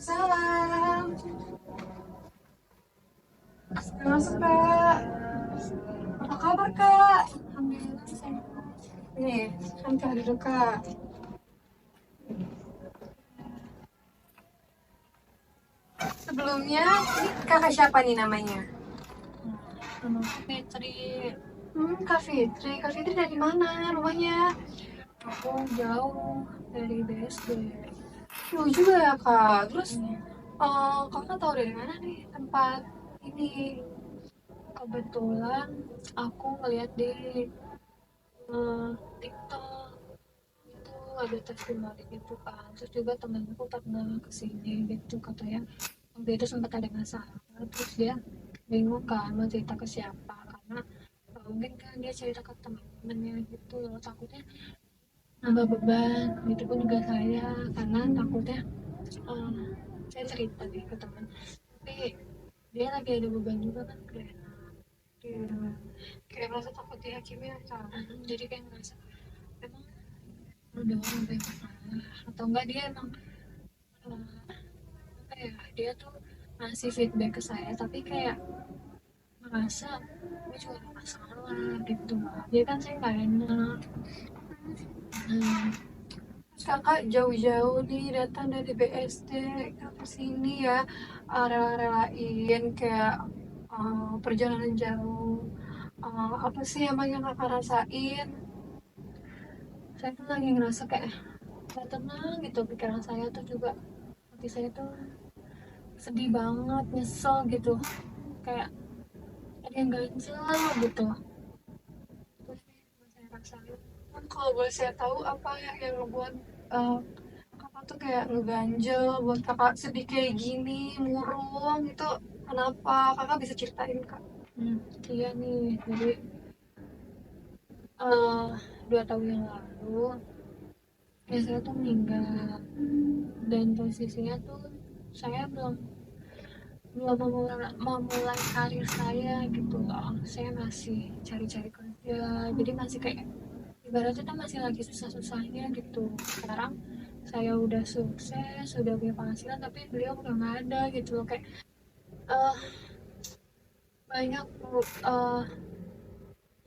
Waalaikumsalam. Masuk kak. Apa kabar kak? Alhamdulillah sehat. Nih, santai dulu kak. Sebelumnya, ini kakak siapa nih namanya? Nama Fitri. Kak Fitri. Kak Fitri dari mana rumahnya? Aku jauh dari BSD. Jauh juga ya kak. Terus, kakak tahu dari mana nih tempat ini? Kebetulan aku ngeliat di TikTok itu ada testimoni gitu kan. Terus juga temenku pernah kesini gitu katanya. Waktu itu sempat ada masalah. Terus dia bingung kan mau cerita ke siapa karena mungkin kan dia cerita ke teman-temannya gitu loh, takutnya nambah beban. Itu pun juga saya karena takutnya eh, saya cerita nih ke teman tapi dia lagi ada beban juga kan kayak Ya, kayak merasa takut dihakimi ya kak. jadi kayak ngerasa emang udah orang yang masalah atau enggak dia emang apa ya, dia tuh ngasih feedback ke saya tapi kayak ngerasa gue juga ada masalah gitu lah, jadi kan saya nggak enak. hmm, Terus kakak jauh-jauh nih datang dari BSD ke sini ya, rela-relain kayak perjalanan jauh. Apa sih emang yang kakak rasain? saya tuh lagi ngerasa kayak gak tenang gitu pikiran saya tuh juga, hati saya tuh sedih banget, nyesel gitu, kayak ada yang ganjel gitu. Itu sih yang saya rasain. Kalau boleh saya tahu apa yang ngebuat eh, kakak tuh kayak ngeganjel buat kakak sedih kayak gini, murung itu kenapa? Kakak bisa ceritain kak? hmm, iya nih, jadi eh 2 tahun yang lalu ya saya tuh meninggal, dan posisinya tuh saya belum belum memulai karir saya gitu loh, saya masih cari-cari kerja, jadi masih kayak ibaratnya tuh masih lagi susah-susahnya gitu. Sekarang saya udah sukses, sudah punya penghasilan, tapi beliau udah nggak ada gitu loh, kayak eh banyak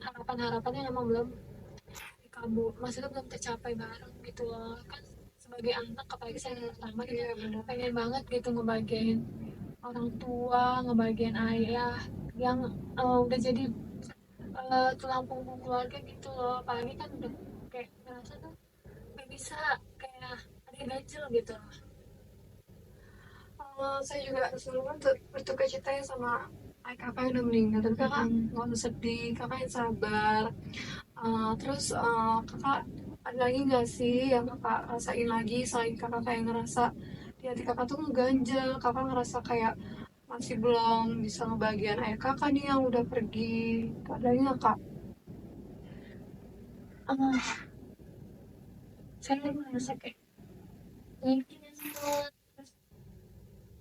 harapan-harapan yang emang belum dikabul, maksudnya belum tercapai bareng gitu loh kan. Sebagai anak apalagi saya yang pertama gitu, Iya benar. pengen banget gitu ngebagian orang tua, ngebagian ayah yang udah jadi tulang punggung keluarga gitu loh, apalagi kan udah kayak ngerasa tuh nggak bisa, kayak ada yang ganjel gitu loh. Saya juga sebelumnya berduka cita ya sama ayah kakak yang udah meninggal. Tapi kakak Mm-mm. nggak usah sedih, kakak yang sabar. Terus kakak ada lagi nggak sih yang kakak rasain lagi selain kakak kayak ngerasa di hati kakak tuh ngeganjel, kakak ngerasa kayak masih belum bisa ngebagian ayah kakak nih yang udah pergi. Ada lagi nggak kak? Ah, saya merasa kayak mungkin terus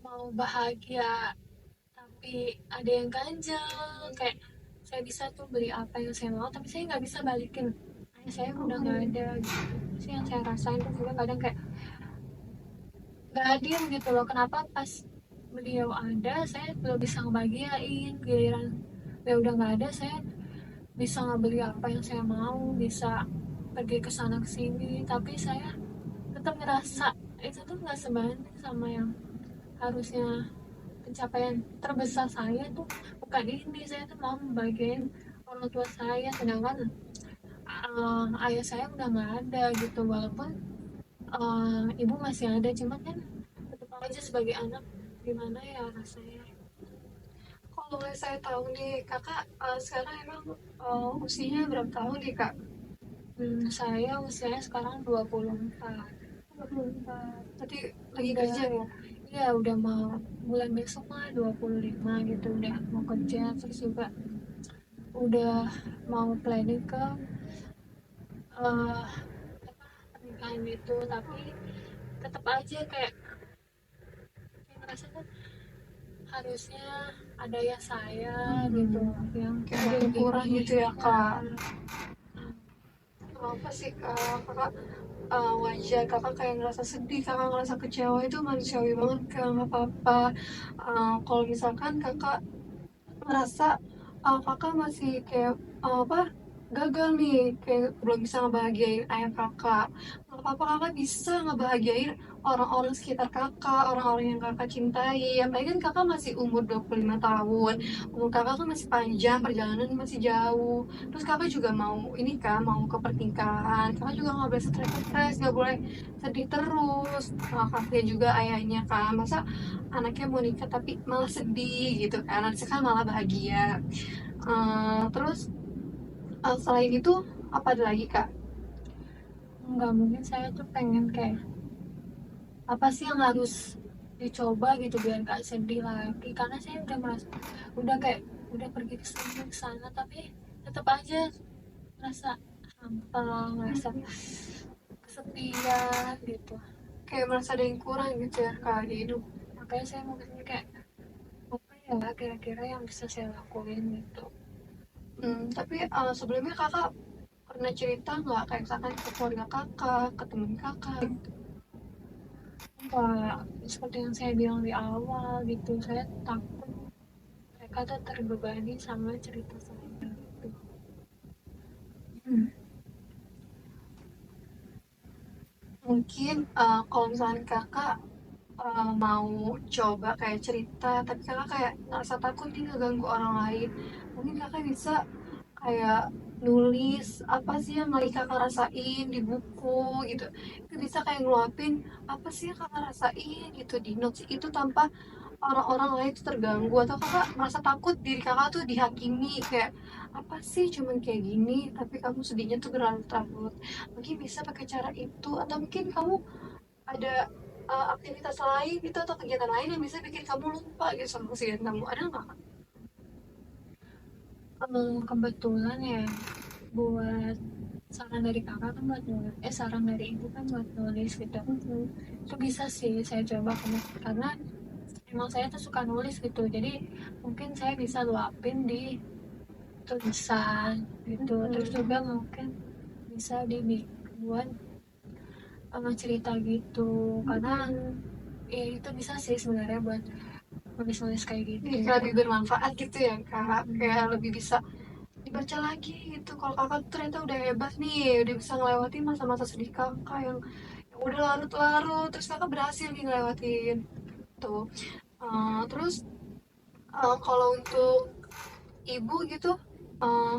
mau bahagia tapi ada yang ganjel, kayak saya bisa tuh beli apa yang saya mau tapi saya nggak bisa balikin ayah saya udah nggak ada gitu. Itu sih yang saya rasain tuh juga, kadang kayak nggak adil gitu loh, kenapa pas beliau ada saya belum bisa ngebagiain, giliran beliau udah nggak ada saya bisa ngebeli apa yang saya mau, bisa pergi ke sana ke sini, tapi saya tetap ngerasa itu tuh nggak sebanding sama yang harusnya. Pencapaian terbesar saya tuh bukan ini, saya tuh mau membagian orang tua saya, sedangkan ayah saya udah nggak ada gitu, walaupun ibu masih ada, cuman kan tetap aja sebagai anak gimana ya rasanya. Kalau boleh saya tahu nih, kakak sekarang emang usianya berapa tahun nih kak? Saya usianya sekarang 24. 24. Tadi lagi Udah, kerja ya? iya udah mau bulan besok mah 25 gitu, udah mau kerja, terus juga udah mau planning ke eh pernikahan itu, tapi tetap aja kayak ngerasa tuh harusnya ada ya saya gitu, yang Kayak ada yang kurang mendampingi gitu ya ya. kak? Apa sih kakak wajar kakak kayak ngerasa sedih, kakak ngerasa kecewa, itu manusiawi banget kak, nggak apa-apa. Kalau misalkan kakak ngerasa kakak masih kayak apa, gagal nih, kayak belum bisa ngebahagiain ayah kakak, nggak apa-apa, kakak bisa ngebahagiain orang-orang sekitar kakak, orang-orang yang kakak cintai. Apalagi kan kakak masih umur 25 tahun, umur kakak kan masih panjang, perjalanan masih jauh. Terus kakak juga mau ini kan, mau ke pernikahan, kakak juga nggak boleh stres, nggak boleh sedih terus. Kakaknya juga ayahnya kan, masa anaknya mau nikah tapi malah sedih gitu kan, harusnya kan malah bahagia. Terus selain itu apa ada lagi kak? Nggak, mungkin saya tuh pengen kayak apa sih yang harus dicoba gitu biar gak sedih lagi, karena saya udah merasa udah kayak udah pergi ke sini ke sana tapi tetap aja merasa hampa, merasa kesepian gitu. Kayak merasa ada yang kurang gitu ya kak di hidup. Makanya saya mau kesini kayak apa ya kira-kira yang bisa saya lakuin gitu. Tapi sebelumnya kakak pernah cerita nggak, kayak misalkan ke keluarga kakak, ke temen kakak? Wah, seperti yang saya bilang di awal gitu, saya takut mereka tuh terbebani sama cerita saya gitu. Hmm. Mungkin kalau misalkan kakak mau coba kayak cerita, tapi kakak kayak ngerasa takut nih ngeganggu orang lain, mungkin kakak bisa kayak nulis apa sih yang lagi kakak rasain di buku gitu. Itu bisa kayak ngeluapin apa sih yang kakak rasain gitu di notes itu, tanpa orang-orang lain itu terganggu, atau kakak merasa takut diri kakak tuh dihakimi kayak apa sih cuman kayak gini tapi kamu sedihnya tuh berlarut-larut. Mungkin bisa pakai cara itu, atau mungkin kamu ada aktivitas lain gitu atau kegiatan lain yang bisa bikin kamu lupa gitu sama kesedihan kamu, ada nggak kak? Kebetulan ya buat saran dari kakak kan buat nulis, saran dari ibu kan buat nulis gitu. Itu bisa sih saya coba karena emang saya tuh suka nulis gitu, jadi mungkin saya bisa luapin di tulisan gitu. Terus juga mungkin bisa dibuat cerita gitu, karena ya itu bisa sih sebenarnya buat nulis-nulis kayak gitu. Jadi kayak lebih bermanfaat gitu ya kak, kayak lebih bisa dibaca lagi gitu. Kalau kakak tuh ternyata udah hebat nih, udah bisa ngelewatin masa-masa sedih kakak yang udah larut-larut, terus kakak berhasil nih ngelewatin tuh. Terus kalau untuk ibu gitu, uh,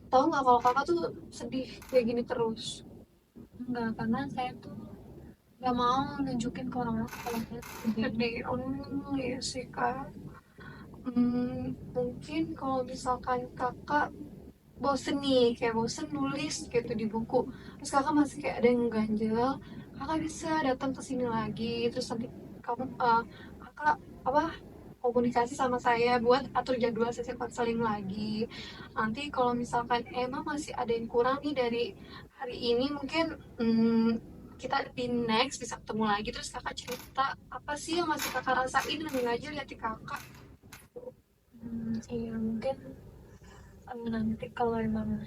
tahu nggak kalau kakak tuh sedih kayak gini terus? Enggak, karena saya tuh nggak mau nunjukin ke orang-orang kalau saya sedih. Sedih, oh iya sih kak. Mungkin kalau misalkan kakak bosen nih, kayak bosen nulis gitu di buku, terus kakak masih kayak ada yang ganjel, kakak bisa datang ke sini lagi, terus nanti kamu kakak apa, komunikasi sama saya buat atur jadwal sesi konseling lagi. Nanti kalau misalkan emang masih ada yang kurang nih dari hari ini, mungkin kita di next bisa ketemu lagi, terus kakak cerita apa sih yang masih kakak rasain dan ngajil di hati kakak. Iya mungkin nanti kalau emang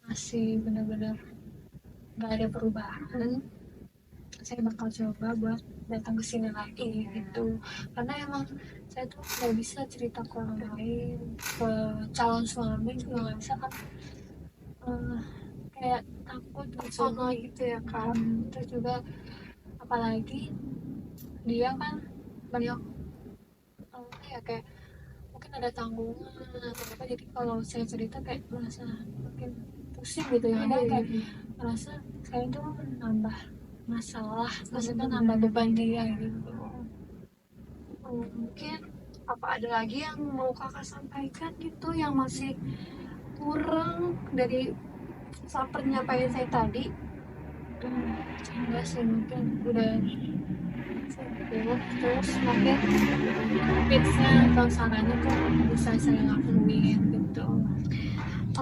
masih benar-benar nggak ada perubahan, saya bakal coba buat datang ke sini lagi gitu. Karena emang saya tuh nggak bisa cerita ke orang lain, ke calon suami juga nggak bisa kan. Eh, Kayak takut gitu. Sama gitu ya kak. Terus juga apalagi dia kan banyak ya kayak mungkin ada tanggungan atau apa, jadi kalau saya cerita kayak merasa makin pusing gitu ya, ada kayak merasa saya itu nambah masalah, maksudnya nambah beban dia gitu. Mungkin apa ada lagi yang mau kakak sampaikan gitu yang masih kurang dari saat penyampaian saya tadi? Enggak sih, mungkin udah Cukup. Terus mungkin tipsnya atau sarannya tuh bisa saya lakuin gitu.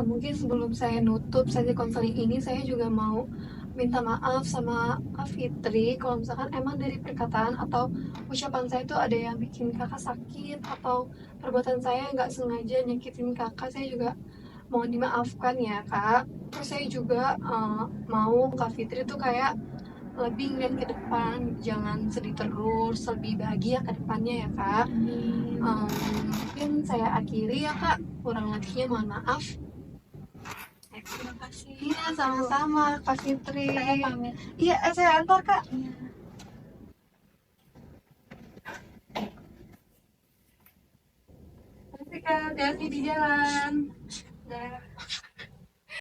mungkin sebelum saya nutup sesi konseling ini, saya juga mau minta maaf sama Kak Fitri kalau misalkan emang dari perkataan atau ucapan saya itu ada yang bikin kakak sakit, atau perbuatan saya nggak sengaja nyakitin kakak. Saya juga mohon dimaafkan ya Kak. Terus saya juga mau Kak Fitri tuh kayak lebih ngeliat ke depan, jangan sedih terus, lebih bahagia ke depannya ya Kak. Amin. Mungkin saya akhiri ya Kak, kurang lebihnya mohon maaf. Terima kasih. Iya sama-sama Kak Fitri. Saya pamit. Iya saya antar Kak. Iya. Terima kasih Kak, hati-hati di jalan. Dah.